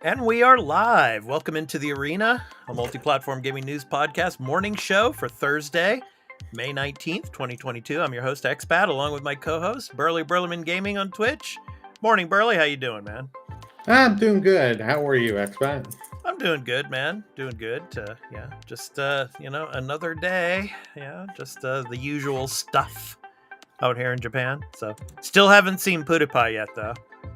And we are live. Welcome into the Arena, a multi-platform gaming news podcast morning show for Thursday, May 19th, 2022. I'm your host, Expat, along with my co-host, Burly Burlyman Gaming on Twitch. Morning, Burly. How you doing, man? I'm doing good. How are you, Expat? I'm doing good, man. Doing good. Just another day. Just the usual stuff out here in Japan. So, still haven't seen PewDiePie yet, though.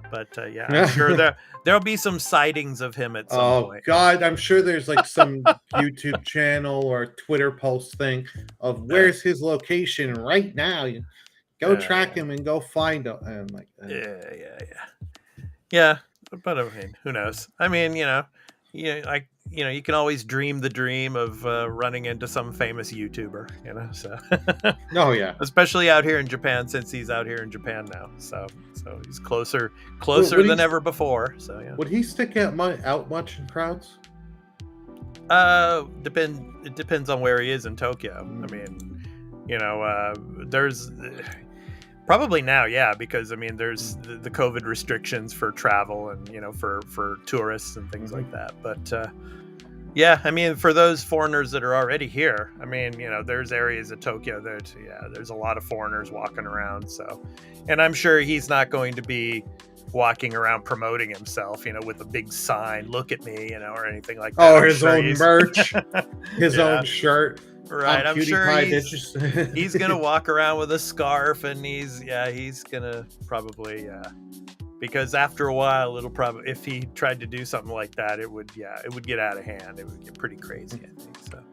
But I'm sure there'll be some sightings of him at some point. Oh God, I'm sure there's like some YouTube channel or Twitter post thing of where's his location right now. You go track him and go find him. And like, yeah. But I mean, who knows? I mean, you can always dream the dream of running into some famous YouTuber, so. Oh yeah. Especially out here in Japan, since he's out here in Japan now. So he's closer than ever before. So yeah. Would he stick out much in crowds? It depends on where he is in Tokyo. I mean, there's probably now, yeah, because I mean, there's the COVID restrictions for travel and for tourists and things like that. But yeah, I mean, for those foreigners that are already here, I mean, there's areas of Tokyo that, there's a lot of foreigners walking around. So, and I'm sure he's not going to be walking around promoting himself, with a big sign, "Look at me," or anything like that. Oh, his own merch, his own shirt. Right, I'm sure he's gonna walk around with a scarf, and he's gonna probably because after a while it'll probably, if he tried to do something like that, it would get out of hand. It would get pretty crazy, I think. So,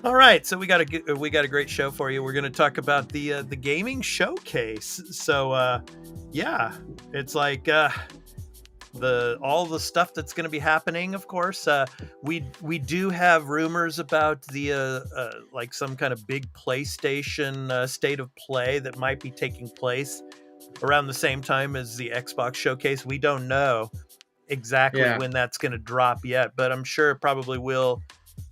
all right, so we got a great show for you. We're gonna talk about the gaming showcase. So it's like all the stuff that's going to be happening. Of course, we do have rumors about the like some kind of big PlayStation state of play that might be taking place around the same time as the Xbox showcase. We don't know exactly when that's going to drop yet, but I'm sure it probably will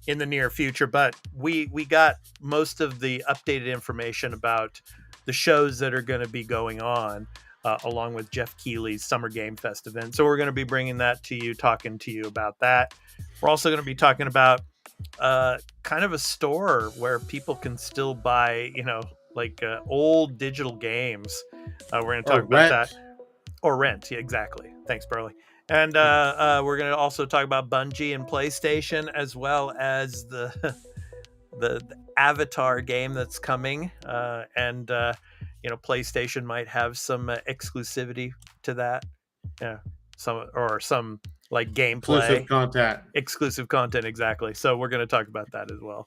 in the near future. But we got most of the updated information about the shows that are going to be going on, along with Jeff Keighley's Summer Game Fest event. So we're going to be bringing that to you, talking to you about that. We're also going to be talking about kind of a store where people can still buy, old digital games. We're going to talk about that. Or rent. Yeah, exactly. Thanks, Burly. And we're going to also talk about Bungie and PlayStation, as well as the Avatar game that's coming. And PlayStation might have some exclusivity to that. Yeah. Some like gameplay. Exclusive content, exactly. So we're going to talk about that as well.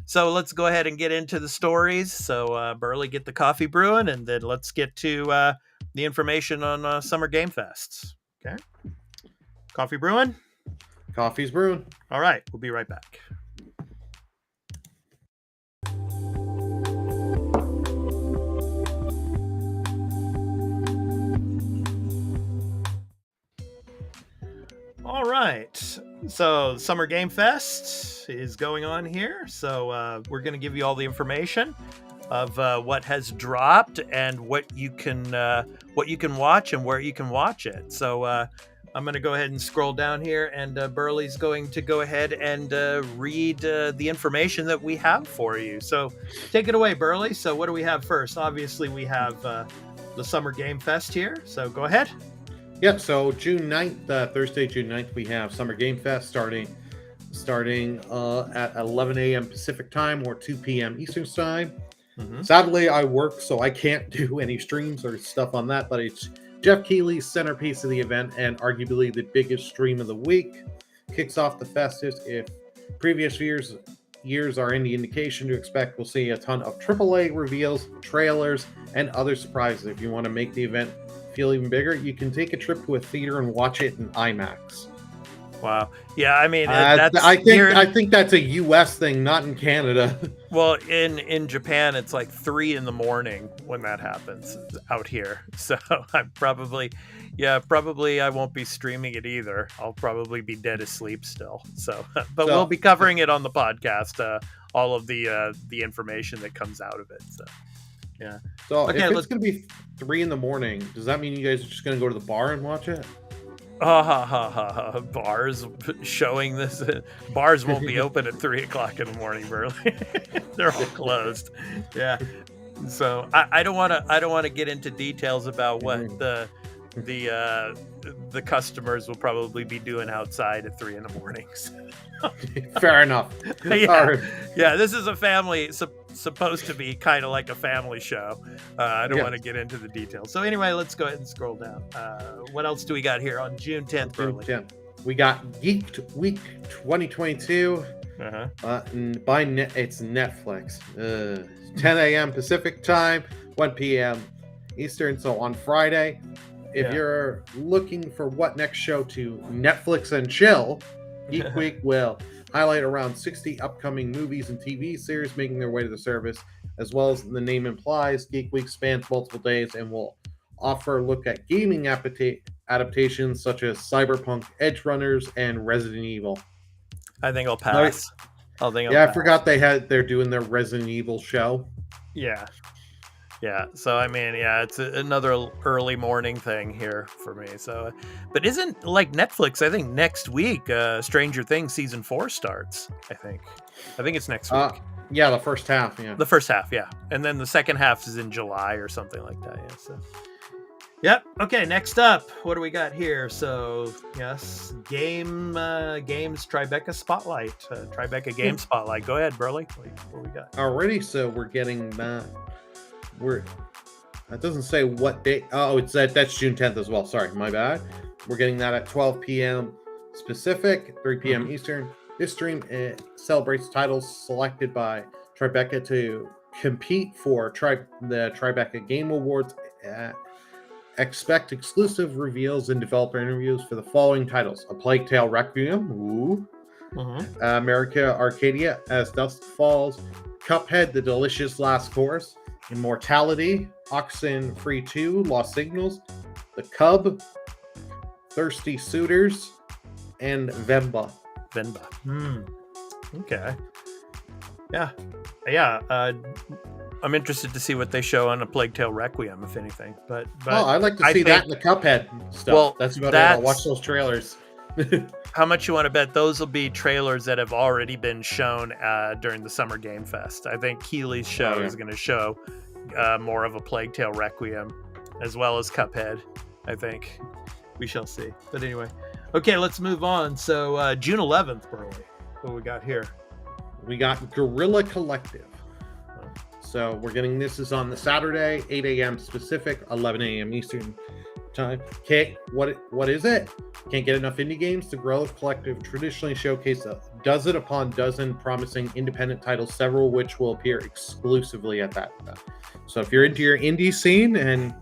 So let's go ahead and get into the stories. So Burly, get the coffee brewing, and then let's get to the information on Summer Game Fests. Okay. Coffee brewing? Coffee's brewing. All right. We'll be right back. All right, so Summer Game Fest is going on here. So we're going to give you all the information of what has dropped and what you can watch and where you can watch it. So I'm going to go ahead and scroll down here, and Burly's going to go ahead and read the information that we have for you. So take it away, Burly. So what do we have first? Obviously, we have the Summer Game Fest here. So go ahead. Yep, so June 9th, Thursday, June 9th, we have Summer Game Fest starting at 11 a.m. Pacific time or 2 p.m. Eastern time. Mm-hmm. Sadly, I work, so I can't do any streams or stuff on that, but it's Jeff Keighley's centerpiece of the event and arguably the biggest stream of the week. Kicks off the festives. If previous years are any indication to expect, we'll see a ton of AAA reveals, trailers, and other surprises. If you want to make the event feel even bigger, you can take a trip to a theater and watch it in IMAX. Wow. Yeah, I mean, I think that's a U.S. thing, not in Canada. Well, in Japan, it's like 3 a.m. when that happens out here. So I'm probably I won't be streaming it either. I'll probably be dead asleep still. So, we'll be covering it on the podcast. All of the information that comes out of it. So, yeah. So if it's going to be 3 a.m, does that mean you guys are just going to go to the bar and watch it? Bars showing this. Bars won't be open at 3:00 in the morning, Burley. They're all closed. Yeah. So I don't want to get into details about what the customers will probably be doing outside at 3 a.m. Fair enough. Yeah, this is a family supposed to be kind of like a family show. I don't want to get into the details. So anyway, let's go ahead and scroll down. What else do we got here on June 10th? June 10th. We got Geeked Week 2022. It's Netflix. 10 a.m. Pacific time, 1 p.m. Eastern. So on Friday, if you're looking for what next show to Netflix and chill, Geek Week will highlight around 60 upcoming movies and TV series making their way to the service. As well as the name implies, Geek Week spans multiple days and will offer a look at gaming adaptations such as Cyberpunk, Edge Runners, and Resident Evil. I think I'll pass. I forgot they're doing their Resident Evil show. Yeah. So I mean, it's another early morning thing here for me. So, but isn't like Netflix? I think next week, Stranger Things season 4 starts. I think it's next week. Yeah, the first half. Yeah, the first half. Yeah, and then the second half is in July or something like that. Yeah. So. Yep. Okay. Next up, what do we got here? So yes, games Tribeca Spotlight. Tribeca Game Spotlight. Go ahead, Burley. What we got? Alrighty. So we're getting that. That doesn't say what date. Oh, that's June 10th as well. Sorry, my bad. We're getting that at 12 p.m. Pacific, 3 p.m. Eastern. This stream celebrates titles selected by Tribeca to compete for the Tribeca Game Awards. Expect exclusive reveals and developer interviews for the following titles: A Plague Tale Requiem, America Arcadia, As Dusk Falls, Cuphead, The Delicious Last Course, Immortality, Oxenfree 2, Lost Signals, The Cub, Thirsty Suitors, and Venba. Okay. Yeah. I'm interested to see what they show on A Plague Tale Requiem, if anything. But I'd like to see that in the Cuphead stuff. Well, that's about it. I'll watch those trailers. How much you want to bet those will be trailers that have already been shown during the Summer Game Fest? I think Keeley's show is going to show more of A Plague Tale Requiem, as well as Cuphead. I think we shall see. But anyway, okay, let's move on. So June 11th, Burley. What we got here? We got Guerrilla Collective. So we're getting this is on the Saturday, 8 a.m. Pacific, 11 a.m. Eastern time. Okay, what is it? Can't get enough indie games. The Guerrilla Collective traditionally showcase a dozen upon dozen promising independent titles, several of which will appear exclusively at that event. So if you're into your indie scene, and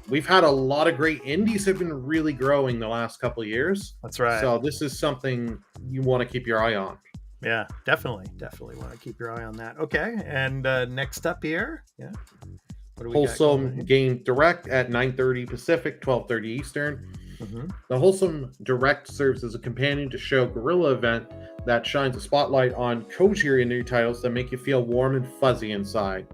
we've had a lot of great indies have been really growing the last couple of years. That's right. So this is something you want to keep your eye on. Yeah, definitely want to keep your eye on that. Okay, and next up here, what do we Wholesome Game Direct at 9:30 Pacific, 12:30 Eastern. The Wholesome Direct serves as a companion to show Guerrilla event that shines a spotlight on cozier indie titles that make you feel warm and fuzzy inside.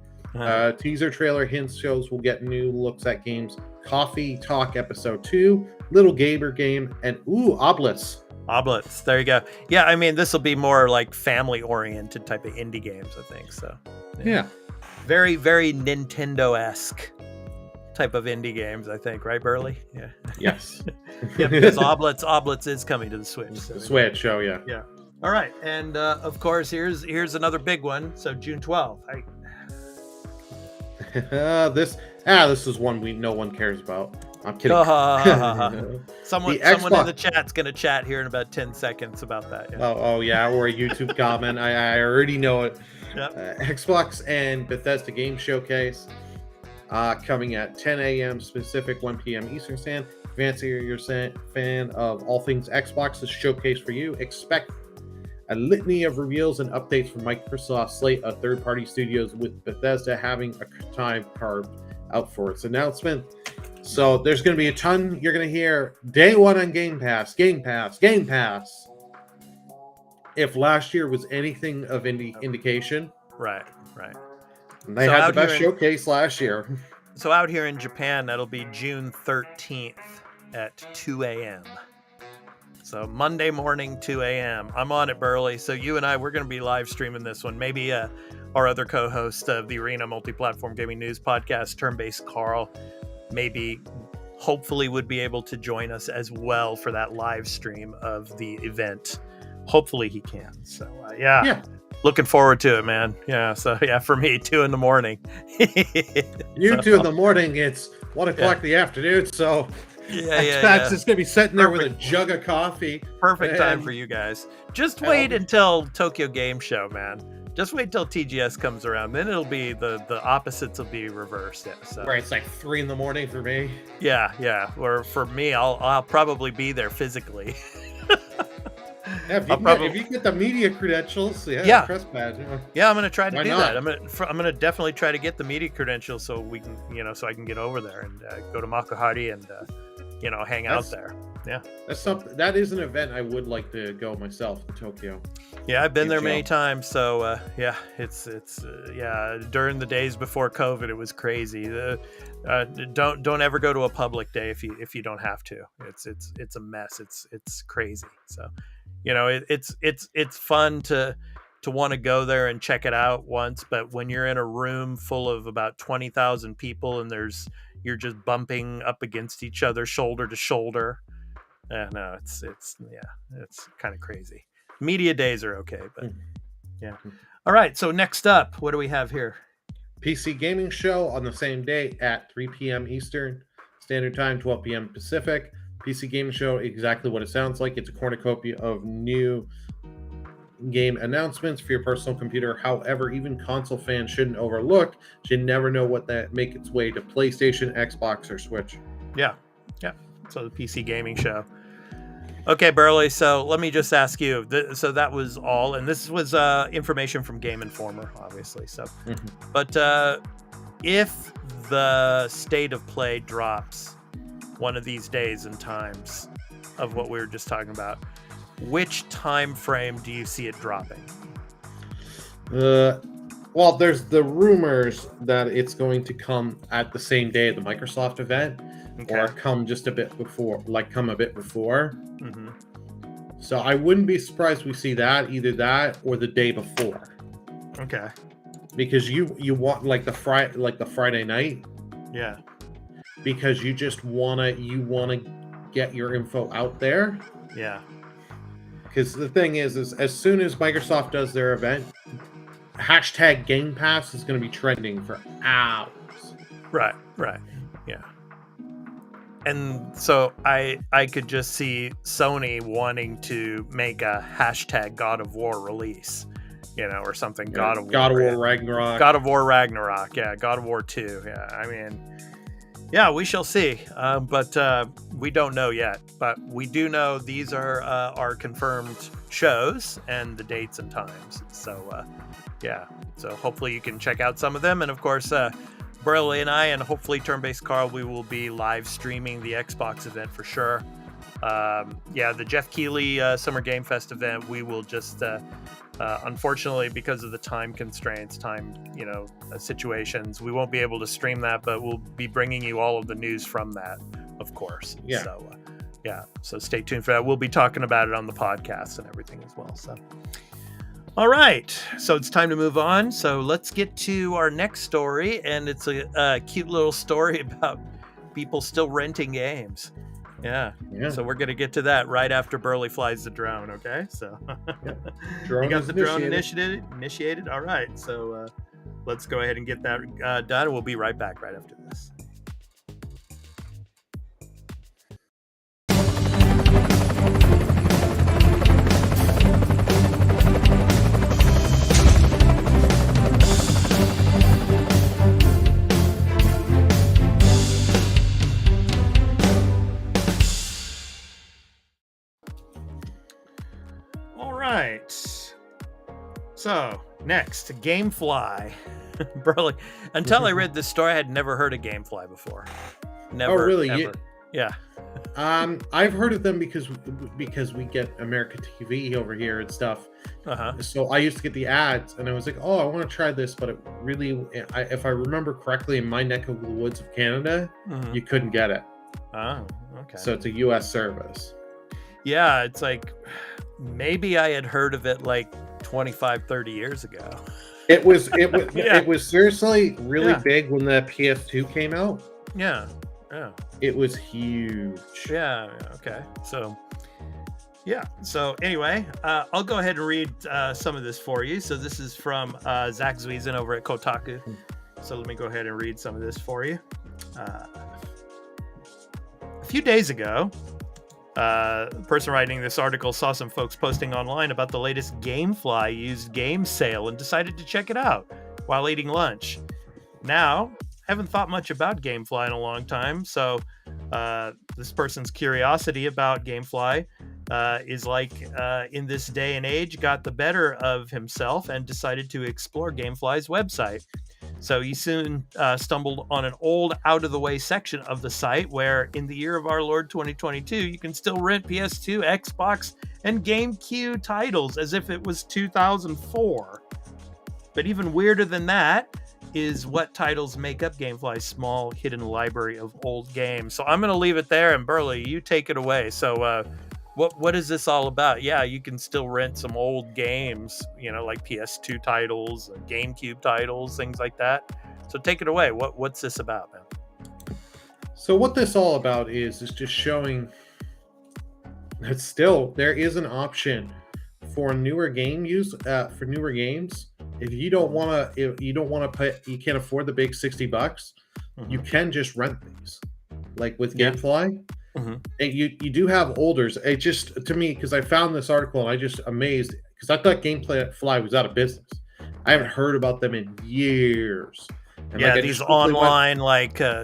Teaser trailer hints shows we'll get new looks at games Coffee Talk Episode 2, Little Gamer Game, and Oblets. There you go. Yeah, I mean, this will be more like family-oriented type of indie games, I think. So, yeah. Very, very Nintendo-esque type of indie games, I think. Right, Burley? Yeah. Yes. Yeah, because Oblets is coming to the Switch. So Switch, yeah. Yeah. All right, and of course, here's another big one. So June 12th. This is one no one cares about. I'm kidding. Someone in the chat's going to chat here in about 10 seconds about that. Yeah. Or a YouTube comment. I already know it. Yep. Xbox and Bethesda Game Showcase coming at 10 a.m. Pacific, 1 p.m. Eastern Standard. Fancy you're a fan of all things Xbox's showcase for you. Expect a litany of reveals and updates from Microsoft's slate of third-party studios, with Bethesda having a time carved out for its announcement. So there's going to be a ton you're going to hear day one on Game Pass. If last year was anything of indication. Right. They had the best showcase last year. So out here in Japan, that'll be June 13th at 2 a.m. So Monday morning, 2 a.m. I'm on it, Burly. So you and I, we're going to be live streaming this one. Maybe our other co-host of the Arena Multiplatform Gaming News Podcast, Turn-Based Carl, maybe hopefully would be able to join us as well for that live stream of the event. Hopefully he can. So yeah. Looking forward to it, man. Yeah. So yeah, for me, 2 a.m. You 2 a.m. It's 1 o'clock in the afternoon. So Expat's just gonna be sitting there with a jug of coffee. Perfect time for you guys. Just wait until Tokyo Game Show, man. Just wait till TGS comes around. Then it'll be the opposites will be reversed. Yeah, so. Right, it's like 3 a.m. for me. Yeah. Or for me, I'll probably be there physically. If you get the media credentials, press badge. Yeah, I'm gonna try to do that. I'm gonna definitely try to get the media credentials so we can, so I can get over there and go to Makuhari and hang out there. Yeah, that is an event I would like to go myself to Tokyo. Yeah, I've been there many times. So it's during the days before COVID, it was crazy. Don't ever go to a public day if you don't have to. It's a mess. It's crazy. So. It's fun to want to go there and check it out once, but when you're in a room full of about 20,000 people and you're just bumping up against each other shoulder to shoulder, no, it's kind of crazy. Media days are okay, but yeah. All right, so next up, what do we have here? PC Gaming Show on the same day at 3 p.m. Eastern Standard Time, 12 p.m. Pacific. PC Gaming Show, exactly what it sounds like. It's a cornucopia of new game announcements for your personal computer. However, even console fans shouldn't overlook. You never know what that make its way to PlayStation, Xbox, or Switch. Yeah. So the PC Gaming Show. Okay, Burly. So let me just ask you. So that was all, and this was information from Game Informer, obviously. So, but if the state of play drops one of these days and times of what we were just talking about, which time frame do you see it dropping? Well, there's the rumors that it's going to come at the same day of the Microsoft event, or come just a bit before, come a bit before. So I wouldn't be surprised we see either that or the day before. Okay. Because you want the Friday night. Yeah. Because you just wanna get your info out there. Yeah. Because the thing is as soon as Microsoft does their event, hashtag Game Pass is going to be trending for hours. Right. Yeah. And so I could just see Sony wanting to make a hashtag God of War release, or something. God of War Ragnarok. God of War Ragnarok. Yeah. God of War 2. Yeah. I mean. Yeah, we shall see, but we don't know yet. But we do know these are confirmed shows and the dates and times. So, so hopefully you can check out some of them. And of course, Burly and I, and hopefully Turn-Based Carl, we will be live streaming the Xbox event for sure. The Jeff Keighley Summer Game Fest event, we will just... unfortunately, because of the time constraints, situations, we won't be able to stream that, but we'll be bringing you all of the news from that, of course. Yeah. So stay tuned for that. We'll be talking about it on the podcast and everything as well. So, all right. So it's time to move on. So let's get to our next story, and it's a cute little story about people still renting games. Yeah. So we're going to get to that right after Burly flies the drone, okay? So you got the drone initiated? All right. So let's go ahead and get that done. We'll be right back right after this. So, next, Gamefly. Burly. Until I read this story, I had never heard of Gamefly before. Never. Oh, really? Ever. Yeah. I've heard of them because we get America TV over here and stuff. So I used to get the ads, and I was like, oh, I want to try this, but it really, if I remember correctly, in my neck of the woods of Canada, you couldn't get it. Oh, okay. So it's a U.S. service. Yeah, it's like maybe I had heard of it like 25, 30 years ago. It was Yeah. it was seriously really Yeah. big when the PS2 came out. Yeah. Yeah. It was huge. Yeah. Okay. So, yeah. So anyway, I'll go ahead and read some of this for you. So this is from Zach Zwiesen over at Kotaku. So let me go ahead and read some of this for you. A few days ago, the person writing this article saw some folks posting online about the latest GameFly used game sale and decided to check it out while eating lunch. Now, haven't thought much about GameFly in a long time, so this person's curiosity about GameFly is like, in this day and age, got the better of himself and decided to explore GameFly's website. So he soon stumbled on an old, out-of-the-way section of the site where, in the year of our Lord 2022, you can still rent PS2, Xbox, and GameCube titles as if it was 2004. But even weirder than that is what titles make up GameFly's small, hidden library of old games. So I'm going to leave it there, and Burly, you take it away. So what is this all about? Yeah, you can still rent some old games, like PS2 titles, GameCube titles, things like that. So take it away. What's this about, man? So what this all about is just showing that still there is an option for newer game use for newer games. If you don't want to pay, you can't afford the big $60, you can just rent these, like with GameFly. Mm-hmm. You do have olders. It just, to me, because I found this article and I just amazed, because I thought GameFly was out of business. I haven't heard about them in years. And yeah, these online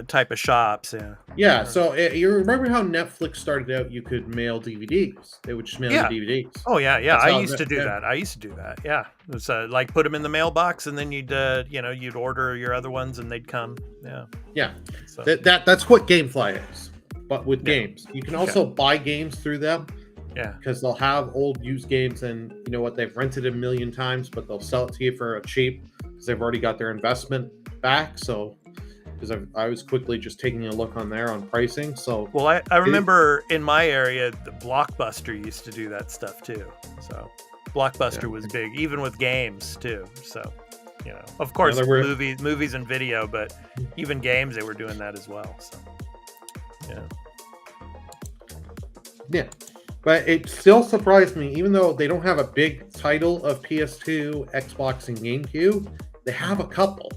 type of shops. Yeah. So you remember how Netflix started out? You could mail DVDs. They would just mail you DVDs. Oh yeah. I used to do that. Yeah, it was like put them in the mailbox, and then you'd order your other ones, and they'd come. Yeah. So. That's what GameFly is, but with games. You can also buy games through them. Yeah. Because they'll have old used games, and you know what, they've rented a million times, but they'll sell it to you for a cheap because they've already got their investment back. So because I was quickly just taking a look on there on pricing. So well, I remember in my area the Blockbuster used to do that stuff too. So Blockbuster was big, even with games too. So of course, movies and video, but even games, they were doing that as well. So yeah. But it still surprised me, even though they don't have a big title of PS2, Xbox, and GameCube, they have a couple.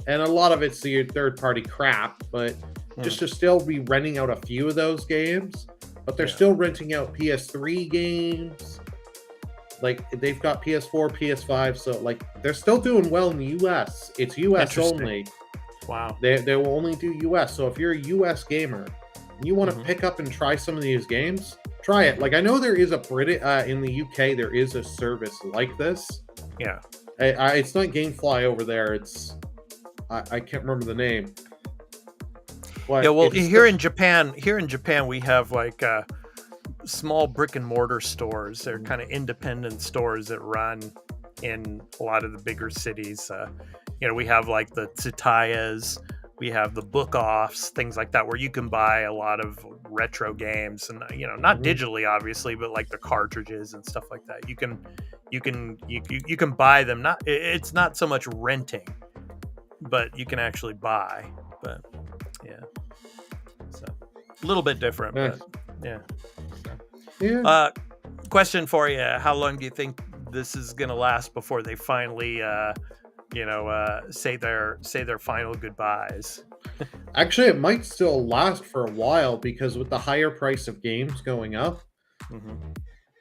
And a lot of it's your third-party crap, but just to still be renting out a few of those games. But they're still renting out PS3 games. Like, they've got PS4, PS5, so, like, they're still doing well in the U.S. It's U.S. only. Wow. They will only do U.S. So if you're a U.S. gamer and you want to pick up and try some of these games, try it. Like, I know there is a in the UK, there is a service like this. Yeah. It's not GameFly over there. It's I can't remember the name. But yeah, well, here in Japan, we have like small brick and mortar stores. They're kind of independent stores that run in a lot of the bigger cities. We have like the Tsutayas. We have the book offs, things like that, where you can buy a lot of retro games, and not digitally, obviously, but like the cartridges and stuff like that. You can buy them. It's not so much renting, but you can actually buy. But so a little bit different. Nice. But question for you: how long do you think this is going to last before they finally? Say their final goodbyes? Actually, it might still last for a while, because with the higher price of games going up,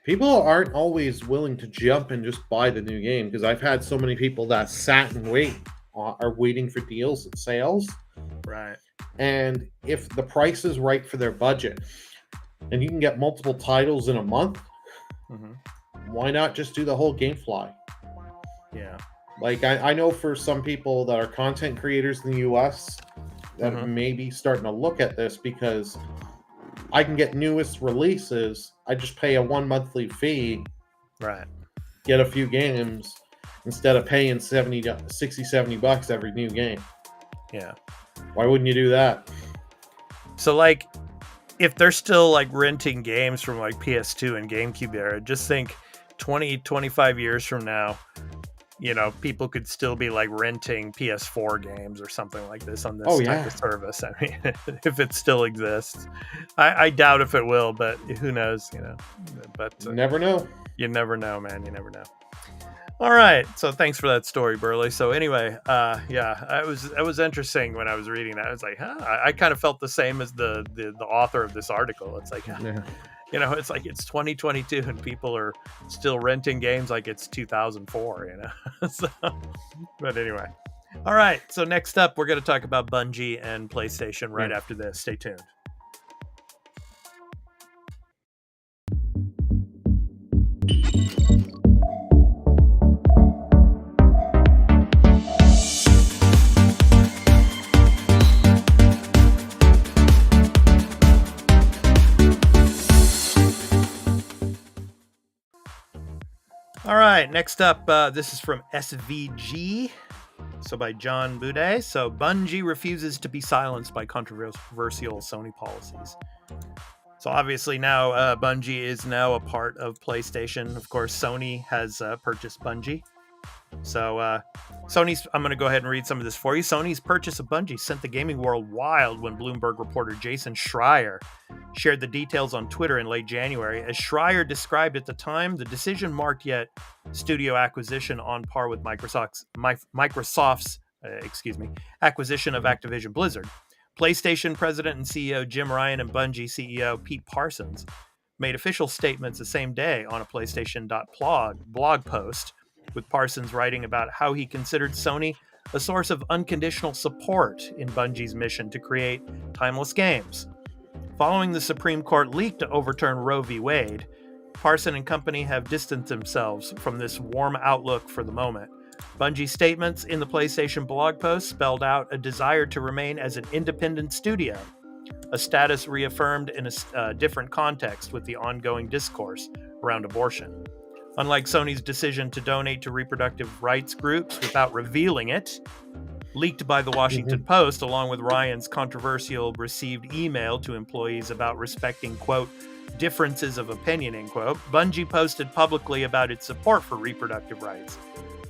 people aren't always willing to jump and just buy the new game. Because I've had so many people that sat and are waiting for deals and sales. Right. And if the price is right for their budget, and you can get multiple titles in a month, why not just do the whole GameFly? Yeah. Like, I know for some people that are content creators in the U.S. that may be starting to look at this, because I can get newest releases. I just pay a 1 monthly fee. Right. Get a few games instead of paying $60-$70 every new game. Yeah. Why wouldn't you do that? So, like, if they're still like renting games from like PS2 and GameCube era, just think 20-25 years from now, people could still be like renting PS4 games or something like this on this type of service. I mean, if it still exists, I doubt if it will, but who knows, but you never know. You never know, man. You never know. All right. So thanks for that story, Burly. So anyway, it was interesting when I was reading that. I was like, I kind of felt the same as the author of this article. It's like, it's like it's 2022 and people are still renting games like it's 2004, So, but anyway. All right. So next up, we're going to talk about Bungie and PlayStation right after this. Stay tuned. All right, next up, this is from SVG, so by John Boudet. So Bungie refuses to be silenced by controversial Sony policies. So obviously now Bungie is now a part of PlayStation. Of course, Sony has purchased Bungie. So I'm going to go ahead and read some of this for you. Sony's purchase of Bungie sent the gaming world wild when Bloomberg reporter Jason Schreier shared the details on Twitter in late January. As Schreier described at the time, the decision marked yet studio acquisition on par with Microsoft's acquisition of Activision Blizzard. PlayStation president and CEO Jim Ryan and Bungie CEO Pete Parsons made official statements the same day on a PlayStation.blog post, with Parsons writing about how he considered Sony a source of unconditional support in Bungie's mission to create timeless games. Following the Supreme Court leak to overturn Roe v. Wade, Parson and company have distanced themselves from this warm outlook for the moment. Bungie's statements in the PlayStation blog post spelled out a desire to remain as an independent studio, a status reaffirmed in a different context with the ongoing discourse around abortion. Unlike Sony's decision to donate to reproductive rights groups without revealing it, leaked by the Washington Post, along with Ryan's controversial received email to employees about respecting, quote, differences of opinion, end quote, Bungie posted publicly about its support for reproductive rights.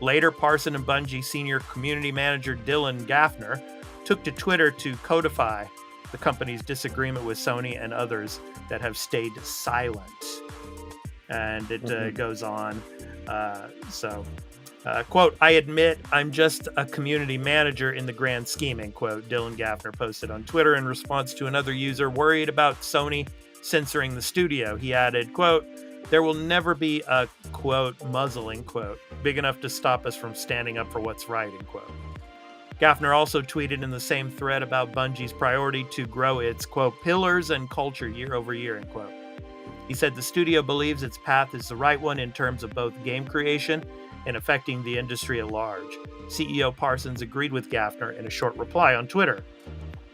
Later, Parson and Bungie senior community manager Dylan Gaffner took to Twitter to codify the company's disagreement with Sony and others that have stayed silent. And it goes on. Quote, I admit I'm just a community manager in the grand scheme, end quote, Dylan Gaffner posted on Twitter in response to another user worried about Sony censoring the studio. He added, quote, there will never be a, quote, muzzle, end quote, big enough to stop us from standing up for what's right, end quote. Gaffner also tweeted in the same thread about Bungie's priority to grow its, quote, pillars and culture year over year, end quote. He said the studio believes its path is the right one in terms of both game creation and affecting the industry at large. CEO Parsons agreed with Gaffner in a short reply on Twitter.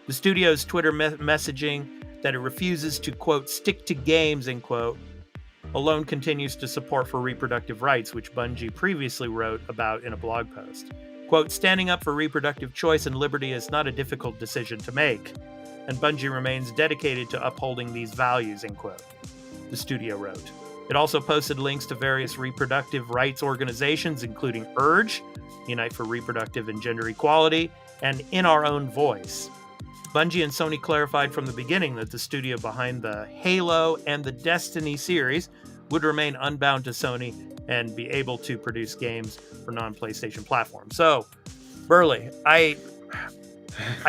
The studio's Twitter messaging that it refuses to, quote, stick to games, end quote, alone continues to support for reproductive rights, which Bungie previously wrote about in a blog post. Quote, standing up for reproductive choice and liberty is not a difficult decision to make, and Bungie remains dedicated to upholding these values, end quote, the studio wrote. It also posted links to various reproductive rights organizations, including URGE, Unite for Reproductive and Gender Equality, and In Our Own Voice. Bungie and Sony clarified from the beginning that the studio behind the Halo and the Destiny series would remain unbound to Sony and be able to produce games for non-PlayStation platforms. So, Burly, I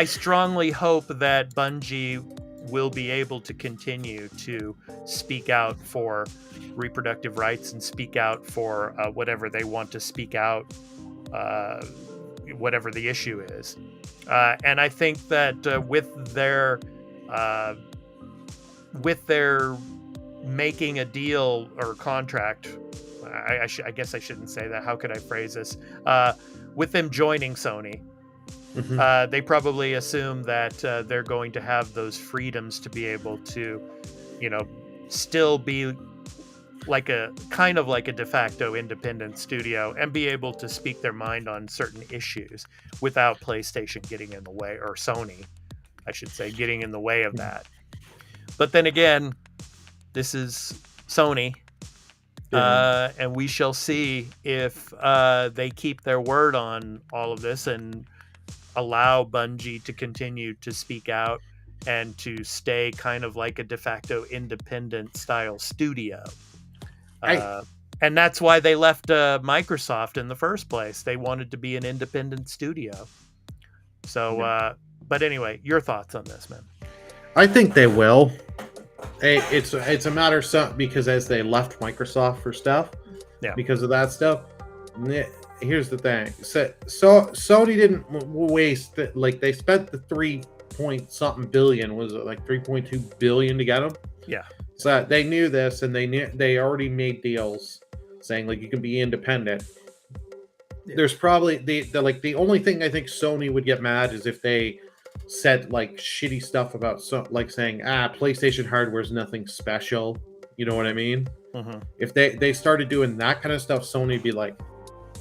strongly hope that Bungie will be able to continue to speak out for reproductive rights and speak out for whatever they want to speak out, whatever the issue is. And I think that with their making a deal or contract, I guess I shouldn't say that. How could I phrase this? With them joining Sony, they probably assume that they're going to have those freedoms to be able to, still be like a kind of like a de facto independent studio and be able to speak their mind on certain issues without PlayStation getting in the way, or Sony, I should say, getting in the way of that. But then again, this is Sony. And we shall see if they keep their word on all of this and allow Bungie to continue to speak out and to stay kind of like a de facto independent style studio. And that's why they left Microsoft in the first place. They wanted to be an independent studio. So, but anyway, your thoughts on this, man? I think they will. It's a matter of because as they left Microsoft for stuff, because of that stuff. Here's the thing: so Sony didn't waste like they spent the 3-point-something billion. Was it like 3.2 billion to get them? Yeah. So they knew this, and they already made deals saying like you can be independent. Yeah. There's probably the only thing I think Sony would get mad is if they said like shitty stuff about like saying PlayStation hardware is nothing special. You know what I mean? Mm-hmm. If they started doing that kind of stuff, Sony would be like,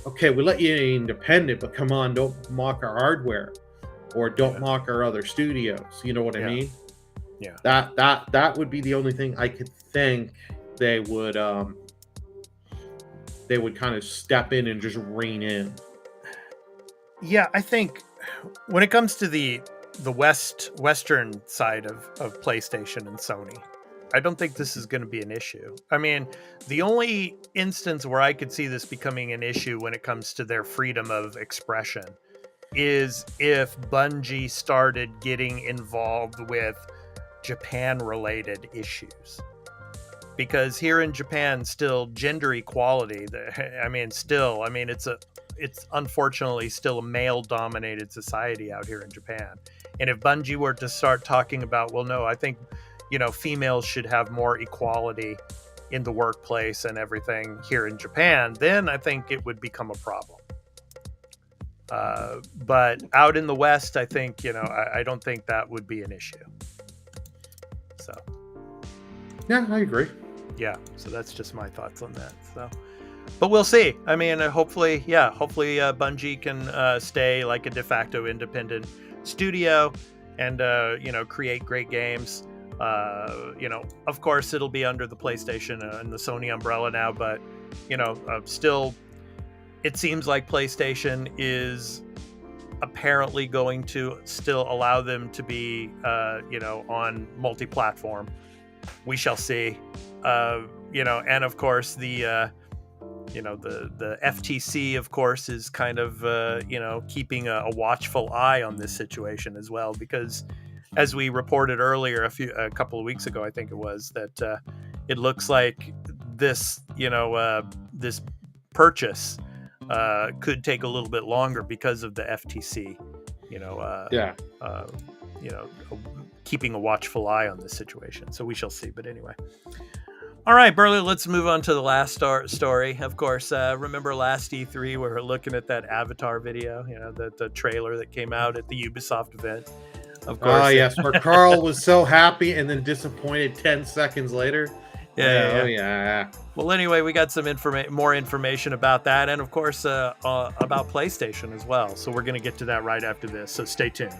okay, we let you independent, but come on, don't mock our hardware or don't mock our other studios. You know what I mean? Yeah. That would be the only thing I could think they would kind of step in and just rein in. Yeah, I think when it comes to the western side of PlayStation and Sony, I don't think this is going to be an issue. I mean, the only instance where I could see this becoming an issue when it comes to their freedom of expression is if Bungie started getting involved with Japan-related issues. Because here in Japan, still gender equality, it's unfortunately still a male-dominated society out here in Japan. And if Bungie were to start talking about, well, no, I think, females should have more equality in the workplace and everything here in Japan, then I think it would become a problem. But out in the West, I think, I don't think that would be an issue. So. Yeah, I agree. Yeah, so that's just my thoughts on that. So, but we'll see. I mean, hopefully Bungie can stay like a de facto independent studio and create great games. Of course, it'll be under the PlayStation and the Sony umbrella now, but still, it seems like PlayStation is apparently going to still allow them to be, on multi-platform. We shall see. And of course the FTC, of course, is kind of, keeping a watchful eye on this situation as well, because as we reported earlier a couple of weeks ago, I think it was, that it looks like this, this purchase could take a little bit longer because of the FTC, keeping a watchful eye on this situation. So we shall see. But anyway. All right, Burly, let's move on to the last story. Of course, remember last E3, we were looking at that Avatar video, the trailer that came out at the Ubisoft event. Of course. Oh, yes, where Carl was so happy and then disappointed 10 seconds later. Yeah. Well, anyway, we got some more information about that, and of course, about PlayStation as well. So we're going to get to that right after this, so stay tuned.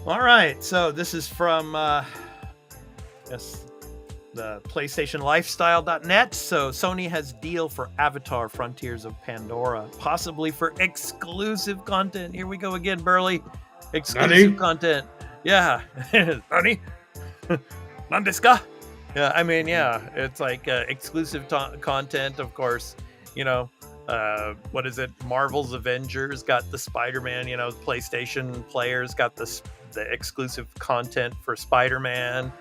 All right, so this is from the PlayStationLifestyle.net. So Sony has deal for Avatar: Frontiers of Pandora, possibly for exclusive content. Here we go again, Burly. Exclusive content. Yeah. Nani? Nandeska? Yeah, I mean, it's like exclusive content, of course. What is it? Marvel's Avengers got the Spider-Man, PlayStation players got the exclusive content for Spider-Man.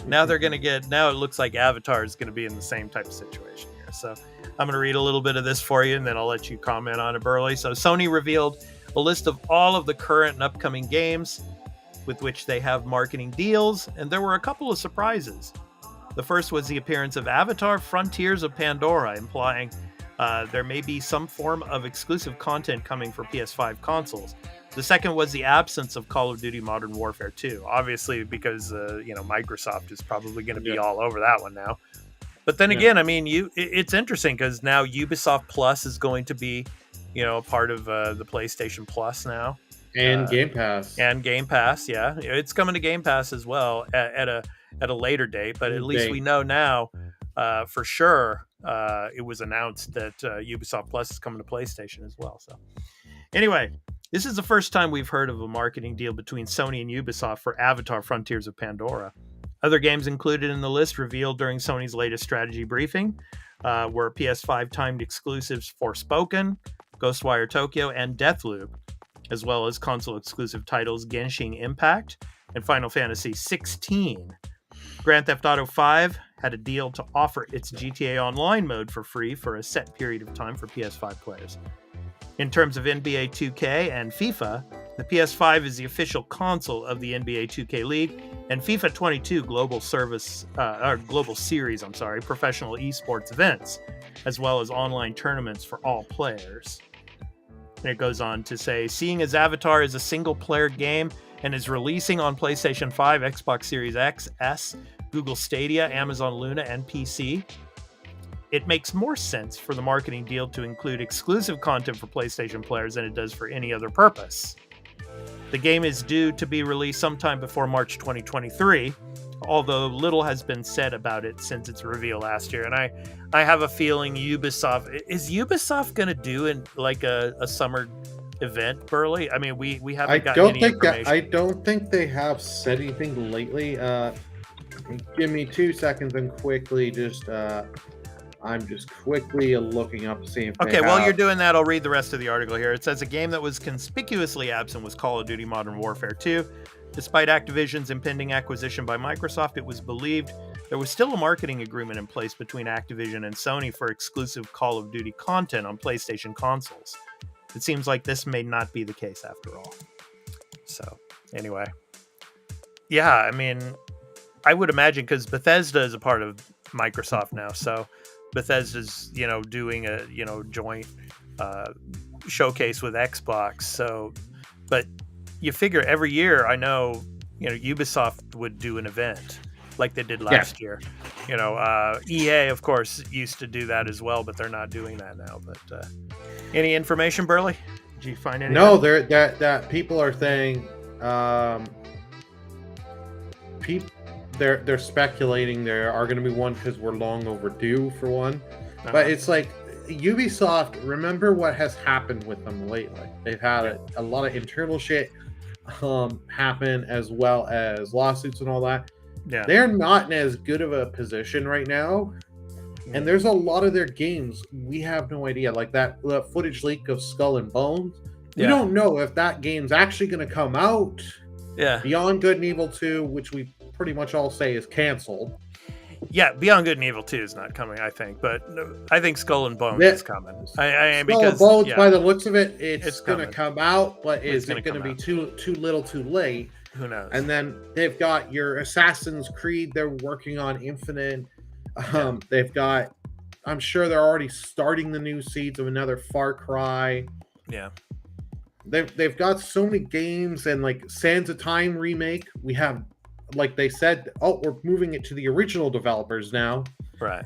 Now it looks like Avatar is going to be in the same type of situation here. So I'm going to read a little bit of this for you, and then I'll let you comment on it, Burly. So Sony revealed a list of all of the current and upcoming games with which they have marketing deals, and there were a couple of surprises. The first was the appearance of Avatar: Frontiers of Pandora, implying there may be some form of exclusive content coming for PS5 consoles. The second was the absence of Call of Duty Modern Warfare 2, obviously because Microsoft is probably going to be all over that one now. But then again, I mean, it's interesting because now Ubisoft Plus is going to be, part of the PlayStation Plus now. And Game Pass. And Game Pass, yeah. It's coming to Game Pass as well at a later date, but at least we know now for sure it was announced that Ubisoft Plus is coming to PlayStation as well. So anyway, this is the first time we've heard of a marketing deal between Sony and Ubisoft for Avatar: Frontiers of Pandora. Other games included in the list revealed during Sony's latest strategy briefing were PS5 timed exclusives Forspoken, Ghostwire Tokyo, and Deathloop, as well as console-exclusive titles Genshin Impact and Final Fantasy XVI. Grand Theft Auto V had a deal to offer its GTA Online mode for free for a set period of time for PS5 players. In terms of NBA 2K and FIFA, the PS5 is the official console of the NBA 2K League, and FIFA 22 Global Series, professional esports events, as well as online tournaments for all players. And it goes on to say, seeing as Avatar is a single-player game and is releasing on PlayStation 5, Xbox Series X, S, Google Stadia, Amazon Luna, and PC, it makes more sense for the marketing deal to include exclusive content for PlayStation players than it does for any other purpose. The game is due to be released sometime before March 2023, although little has been said about it since its reveal last year. And I have a feeling is Ubisoft going to do a summer event, Burly? I mean, we haven't gotten any information. I don't think they have said anything lately. Give me 2 seconds and quickly I'm just quickly looking up to see if Okay, while you're doing that, I'll read the rest of the article here. It says a game that was conspicuously absent was Call of Duty Modern Warfare 2. Despite Activision's impending acquisition by Microsoft, it was believed there was still a marketing agreement in place between Activision and Sony for exclusive Call of Duty content on PlayStation consoles. It seems like this may not be the case after all. So, anyway. Yeah, I mean, I would imagine because Bethesda is a part of Microsoft now, so Bethesda's, doing a, joint showcase with Xbox. So, but you figure every year, I know, Ubisoft would do an event like they did last year. EA, of course, used to do that as well, but they're not doing that now. But any information, Burly? Did you find any? No, that people are saying they're speculating there are going to be one because we're long overdue for one. But it's like Ubisoft, remember what has happened with them lately. They've had a lot of internal shit happen, as well as lawsuits and all that. Yeah. They're not in as good of a position right now. And there's a lot of their games we have no idea. Like that footage leak of Skull and Bones. We don't know if that game's actually going to come out. Yeah. Beyond Good and Evil 2, which we pretty much all say is canceled. Yeah, Beyond Good and Evil 2 is not coming, I think. But I think Skull and Bones is coming. Skull and Bones, by the looks of it, it's going to come out. But is it going to be too little too late? Who knows? And then they've got your Assassin's Creed. They're working on Infinite. They've got, I'm sure they're already starting the new seeds of another Far Cry. Yeah. They've got so many games, and like Sands of Time remake. We have, like they said, we're moving it to the original developers now. Right.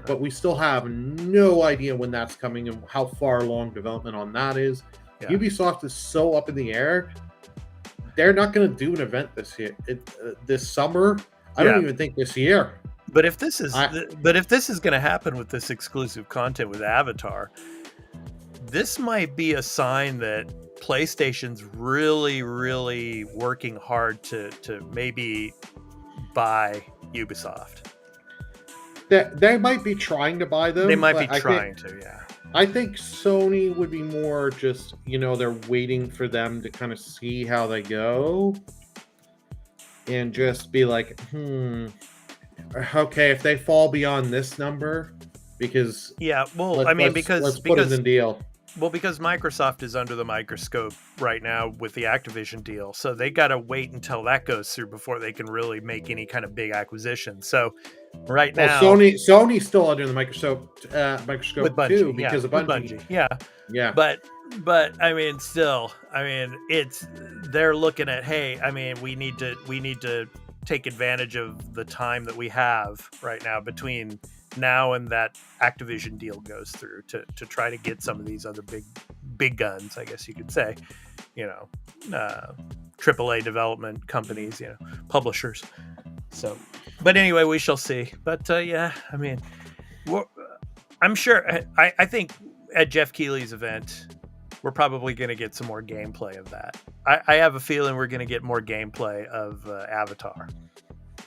But we still have no idea when that's coming and how far along development on that is. Yeah. Ubisoft is so up in the air. They're not going to do an event this year, this summer. I don't even think this year. But if this is going to happen with this exclusive content with Avatar, this might be a sign that PlayStation's really, really working hard to maybe buy Ubisoft. They might be trying to buy them. They might be trying to, yeah. I think Sony would be more just, they're waiting for them to kind of see how they go and just be like, okay, if they fall beyond this number, because let's put it in the deal. Well, because Microsoft is under the microscope right now with the Activision deal, so they got to wait until that goes through before they can really make any kind of big acquisition. So right now, Sony's still under the microscope with Bungie, too, because of Bungie. Yeah. But I mean, still, I mean, they're looking at, hey, I mean, we need to take advantage of the time that we have right now between now and that Activision deal goes through to try to get some of these other big guns, I guess you could say, AAA development companies, publishers. So, but anyway, we shall see. But I mean, I'm sure. I think at Jeff Keighley's event, we're probably going to get some more gameplay of that. I have a feeling we're going to get more gameplay of Avatar.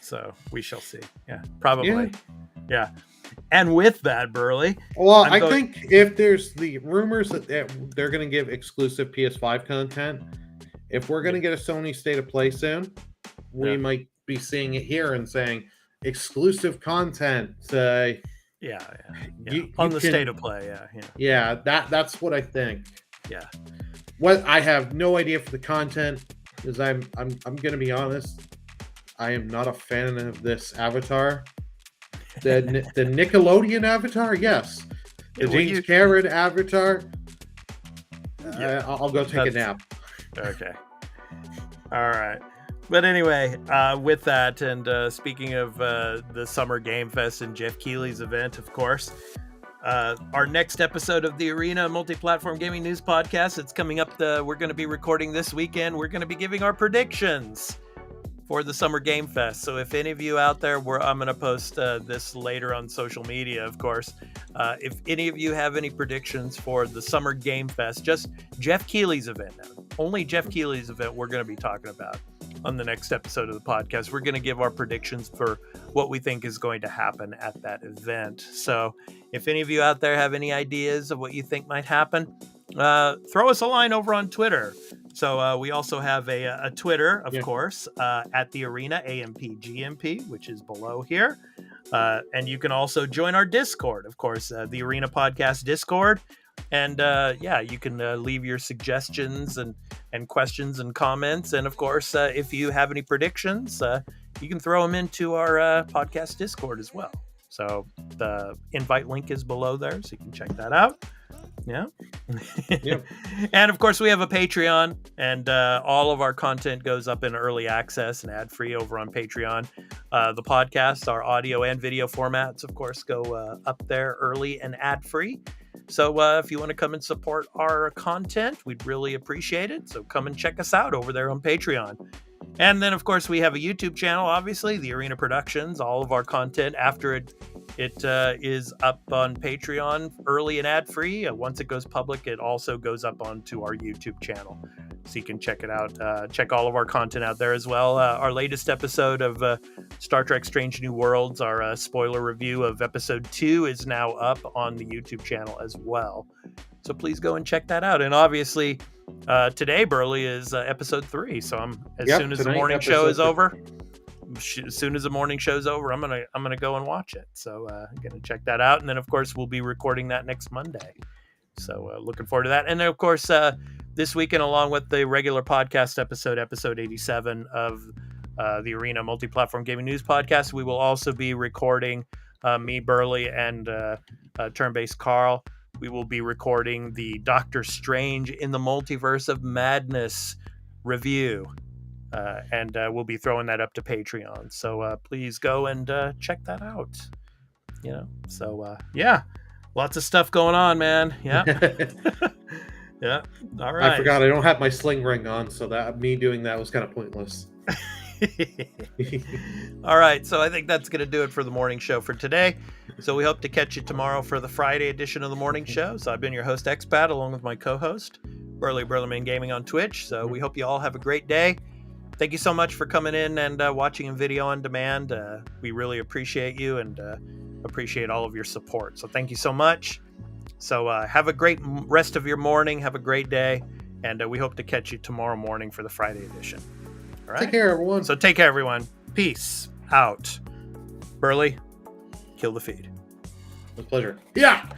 So we shall see. Yeah, probably. Yeah. And with that, Burly. Well, I think if there's the rumors that they're going to give exclusive PS5 content, if we're going to get a Sony State of Play soon, we might be seeing it here and saying exclusive content. On the State of Play. Yeah. That's what I think. Yeah. What I have no idea for the content is I'm going to be honest. I am not a fan of this Avatar. The Nickelodeon Avatar, yes. The James Cameron Avatar, I'll go take a nap. Okay. All right. But anyway, with that, and speaking of the Summer Game Fest and Jeff Keighley's event, of course, our next episode of the Arena Multiplatform Gaming News Podcast, it's coming up. We're going to be recording this weekend. We're going to be giving our predictions for the Summer Game Fest. So if any of you out there, I'm going to post this later on social media, of course. If any of you have any predictions for the Summer Game Fest, just Jeff Keighley's event now. Only Jeff Keighley's event we're going to be talking about on the next episode of the podcast. We're going to give our predictions for what we think is going to happen at that event. So if any of you out there have any ideas of what you think might happen, throw us a line over on Twitter. So we also have a Twitter, of course, at the Arena AMPGMP, which is below here. And you can also join our Discord, of course, the Arena Podcast Discord. And you can leave your suggestions and questions and comments. And of course, if you have any predictions, you can throw them into our podcast Discord as well. So the invite link is below there, so you can check that out. Yeah. And of course, we have a Patreon, and all of our content goes up in early access and ad-free over on Patreon. The podcasts, our audio and video formats, of course, go up there early and ad-free. So if you want to come and support our content, we'd really appreciate it. So come and check us out over there on Patreon. And then, of course, we have a YouTube channel, obviously, the Arena Productions. All of our content after it is up on Patreon early and ad-free. Once it goes public, it also goes up onto our YouTube channel. So you can check it out. Check all of our content out there as well. Our latest episode of Star Trek Strange New Worlds, our spoiler review of episode 2, is now up on the YouTube channel as well. So please go and check that out. And obviously, today, Burly, is episode 3. So as soon as the morning show is over, I'm gonna go and watch it. So I'm gonna check that out, and then of course we'll be recording that next Monday. So looking forward to that. And then of course this weekend, along with the regular podcast episode 87 of the Arena Multiplatform Gaming News Podcast, we will also be recording me, Burly, and Turn-Based Carl. We will be recording the Doctor Strange in the Multiverse of Madness review. And we'll be throwing that up to Patreon. So please go and check that out. So lots of stuff going on, man. Yeah. Yeah. All right. I forgot I don't have my sling ring on, so that me doing that was kind of pointless. All right, so I think that's going to do it for the morning show for today. So we hope to catch you tomorrow for the Friday edition of the morning show. So I've been your host, Expat, along with my co-host, Burlyman Gaming on Twitch. So we hope you all have a great day. Thank you so much for coming in and watching in video on demand. We really appreciate you and appreciate all of your support. So thank you so much. So have a great rest of your morning. Have a great day. And we hope to catch you tomorrow morning for the Friday edition. All right? Take care, everyone. So take care, everyone. Peace out. Burly, kill the feed. With pleasure. Yeah.